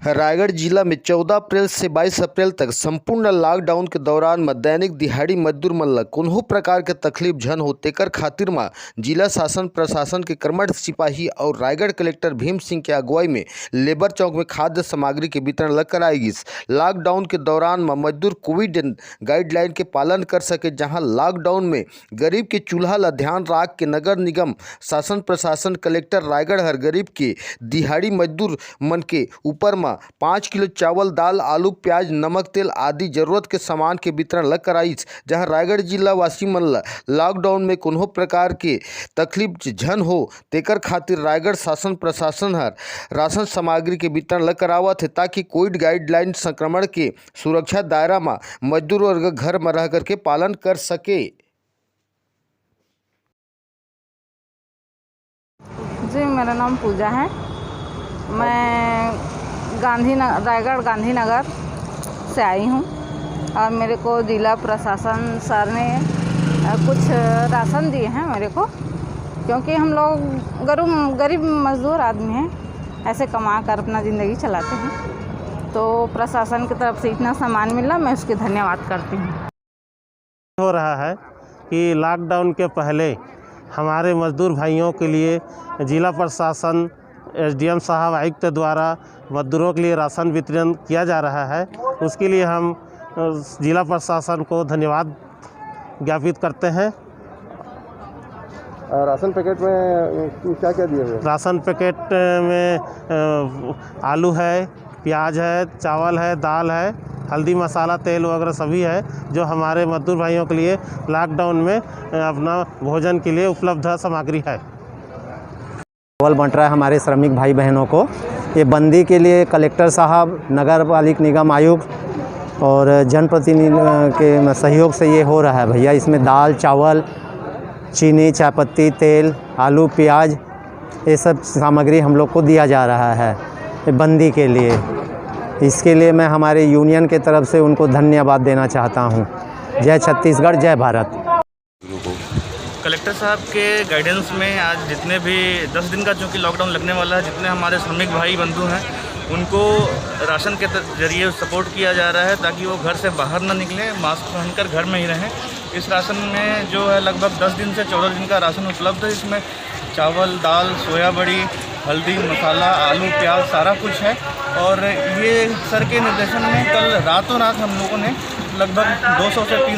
रायगढ़ जिला में 14 अप्रैल से 22 अप्रैल तक संपूर्ण लॉकडाउन के दौरान में दैनिक दिहाड़ी मजदूर मन ल कोन्हो प्रकार के तकलीफ झन हो तेकर खातिर में जिला शासन प्रशासन के कर्मठ सिपाही और रायगढ़ कलेक्टर भीम सिंह के अगुवाई में लेबर चौक में खाद्य सामग्री के वितरण कराई गिस। लॉकडाउन के दौरान में मजदूर कोविड गाइडलाइन के पालन कर सके, जहां लॉकडाउन में गरीब के चूल्हा ला ध्यान रख के नगर निगम शासन प्रशासन कलेक्टर रायगढ़ हर गरीब के दिहाड़ी मजदूर मन के ऊपर में 5 किलो चावल, दाल, आलू, प्याज, नमक, तेल आदि जरूरत के सामान के वितरण कराइस। जहां रायगढ़ जिला वासी मन लॉकडाउन में कोनो प्रकार के तकलीफ झन हो तेकर खातिर रायगढ़ शासन प्रशासन हर राशन सामग्री के वितरण करावत है, ताकि कोविड गाइडलाइन संक्रमण के सुरक्षा दायरा में मजदूर वर्ग घर में रह करके पालन कर सके। जी, मेरा नाम पूजा है। मैं रायगढ़ गांधीनगर से आई हूँ और मेरे को जिला प्रशासन सर ने कुछ राशन दिए हैं मेरे को, क्योंकि हम लोग गरीब मजदूर आदमी हैं, ऐसे कमा कर अपना ज़िंदगी चलाते हैं। तो प्रशासन की तरफ से इतना सामान मिला, मैं उसकी धन्यवाद करती हूँ। हो रहा है कि लॉकडाउन के पहले हमारे मजदूर भाइयों के लिए जिला प्रशासन एसडीएम साहब आयुक्त द्वारा मजदूरों के लिए राशन वितरण किया जा रहा है। उसके लिए हम जिला प्रशासन को धन्यवाद ज्ञापित करते हैं। राशन पैकेट में क्या क्या दिए हुए? राशन पैकेट में आलू है, प्याज है, चावल है, दाल है, हल्दी, मसाला, तेल वगैरह सभी है, जो हमारे मजदूर भाइयों के लिए लॉकडाउन में अपना भोजन के लिए उपलब्ध सामग्री है। चावल बंट रहा है हमारे श्रमिक भाई बहनों को। ये बंदी के लिए कलेक्टर साहब, नगर पालिका निगम आयुक्त और जनप्रतिनिधि के सहयोग से ये हो रहा है भैया। इसमें दाल, चावल, चीनी, चायपत्ती, तेल, आलू, प्याज, ये सब सामग्री हम लोग को दिया जा रहा है बंदी के लिए। इसके लिए मैं हमारे यूनियन के तरफ से उनको धन्यवाद देना चाहता हूँ। जय छत्तीसगढ़, जय भारत। कलेक्टर साहब के गाइडेंस में आज जितने भी 10 दिन का चूँकि लॉकडाउन लगने वाला है, जितने हमारे श्रमिक भाई बंधु हैं उनको राशन के जरिए सपोर्ट किया जा रहा है, ताकि वो घर से बाहर ना निकलें, मास्क पहनकर घर में ही रहें। इस राशन में जो है लगभग 10 दिन से 14 दिन का राशन उपलब्ध है। इसमें चावल, दाल, सोया बड़ी, हल्दी, मसाला, आलू, प्याज सारा कुछ है। और ये सर के निर्देशन में कल रातों रात हम लोगों ने लगभग 200 से 300